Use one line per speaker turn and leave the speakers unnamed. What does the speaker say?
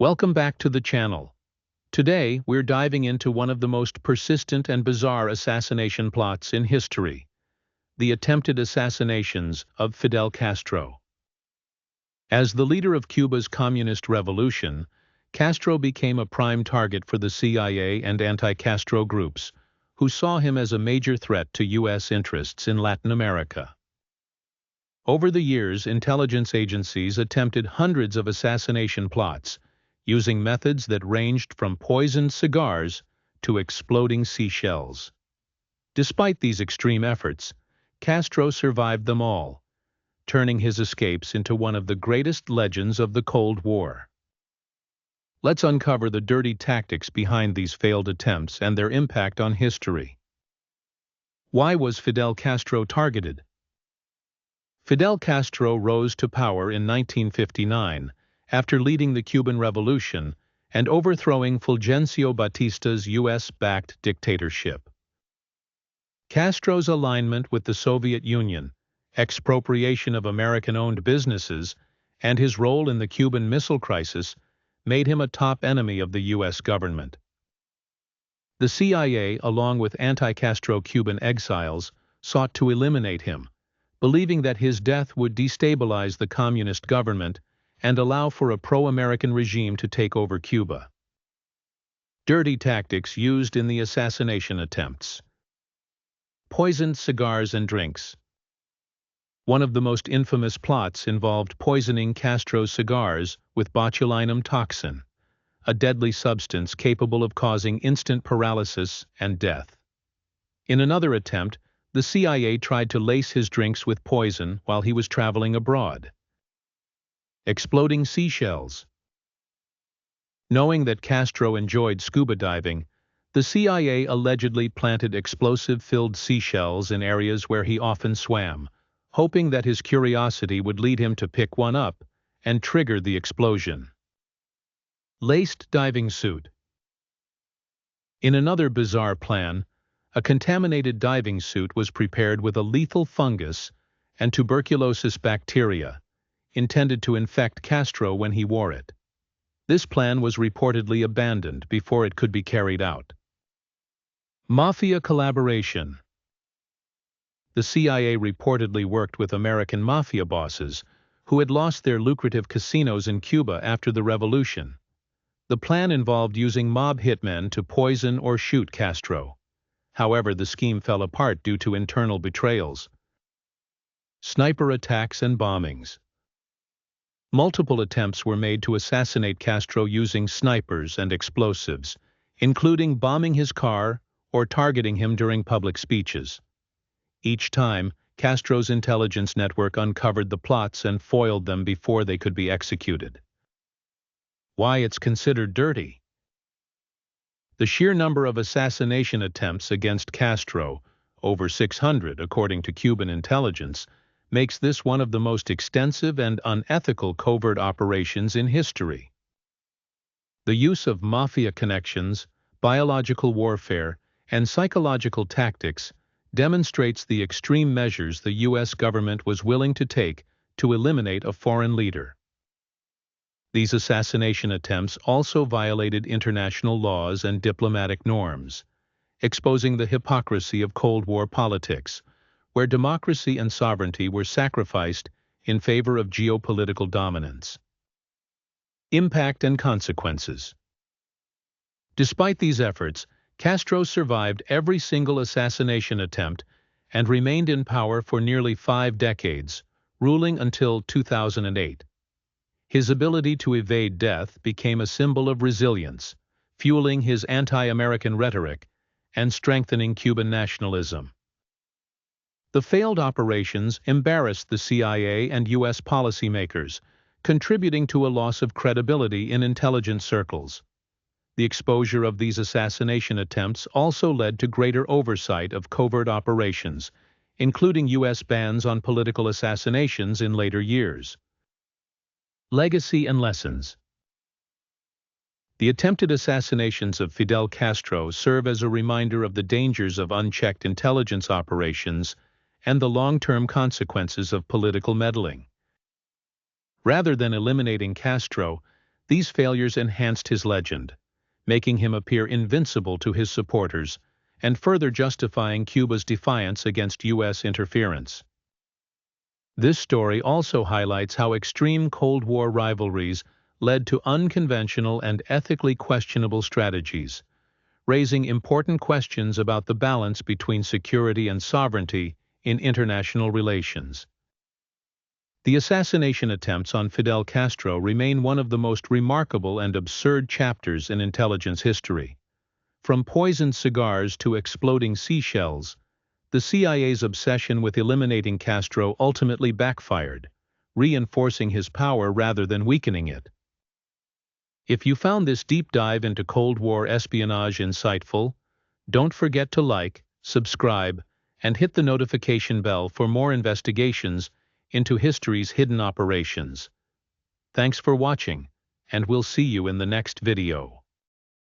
Welcome back to the channel. Today, we're diving into one of the most persistent and bizarre assassination plots in history: the attempted assassinations of Fidel Castro. As the leader of Cuba's communist revolution, Castro became a prime target for the CIA and anti-Castro groups, who saw him as a major threat to U.S. interests in Latin America. Over the years, intelligence agencies attempted hundreds of assassination plots, using methods that ranged from poisoned cigars to exploding seashells. Despite these extreme efforts, Castro survived them all, turning his escapes into one of the greatest legends of the Cold War. Let's uncover the dirty tactics behind these failed attempts and their impact on history. Why was Fidel Castro targeted? Fidel Castro rose to power in 1959 after leading the Cuban Revolution and overthrowing Fulgencio Batista's U.S.-backed dictatorship. Castro's alignment with the Soviet Union, expropriation of American-owned businesses, and his role in the Cuban Missile Crisis made him a top enemy of the U.S. government. The CIA, along with anti-Castro Cuban exiles, sought to eliminate him, believing that his death would destabilize the communist government and allow for a pro-American regime to take over Cuba. Dirty tactics used in the assassination attempts. Poisoned cigars and drinks. One of the most infamous plots involved poisoning Castro's cigars with botulinum toxin, a deadly substance capable of causing instant paralysis and death. In another attempt, the CIA tried to lace his drinks with poison while he was traveling abroad. Exploding seashells. Knowing that Castro enjoyed scuba diving, the CIA allegedly planted explosive-filled seashells in areas where he often swam, hoping that his curiosity would lead him to pick one up and trigger the explosion. Laced diving suit. In another bizarre plan, a contaminated diving suit was prepared with a lethal fungus and tuberculosis bacteria, intended to infect Castro when he wore it. This plan was reportedly abandoned before it could be carried out. Mafia collaboration. The CIA reportedly worked with American mafia bosses who had lost their lucrative casinos in Cuba after the revolution. The plan involved using mob hitmen to poison or shoot Castro. However, the scheme fell apart due to internal betrayals. Sniper attacks and bombings. Multiple attempts were made to assassinate Castro using snipers and explosives, including bombing his car or targeting him during public speeches. Each time, Castro's intelligence network uncovered the plots and foiled them before they could be executed. Why it's considered dirty? The sheer number of assassination attempts against Castro, over 600 according to Cuban intelligence, makes this one of the most extensive and unethical covert operations in history. The use of mafia connections, biological warfare, and psychological tactics demonstrates the extreme measures the U.S. government was willing to take to eliminate a foreign leader. These assassination attempts also violated international laws and diplomatic norms, exposing the hypocrisy of Cold War politics, where democracy and sovereignty were sacrificed in favor of geopolitical dominance. Impact and consequences. Despite these efforts, Castro survived every single assassination attempt and remained in power for nearly 5 decades, ruling until 2008. His ability to evade death became a symbol of resilience, fueling his anti-American rhetoric and strengthening Cuban nationalism. The failed operations embarrassed the CIA and U.S. policymakers, contributing to a loss of credibility in intelligence circles. The exposure of these assassination attempts also led to greater oversight of covert operations, including U.S. bans on political assassinations in later years. Legacy and lessons. The attempted assassinations of Fidel Castro serve as a reminder of the dangers of unchecked intelligence operations and the long-term consequences of political meddling. Rather than eliminating Castro, These failures enhanced his legend, making him appear invincible to his supporters and further justifying Cuba's defiance against U.S. interference. This story also highlights how extreme Cold War rivalries led to unconventional and ethically questionable strategies, raising important questions about the balance between security and sovereignty in international relations. The assassination attempts on Fidel Castro remain one of the most remarkable and absurd chapters in intelligence history. From poisoned cigars to exploding seashells, the CIA's obsession with eliminating Castro ultimately backfired, reinforcing his power rather than weakening it. If you found this deep dive into Cold War espionage insightful, don't forget to like, subscribe, and hit the notification bell for more investigations into history's hidden operations. Thanks for watching, and we'll see you in the next video.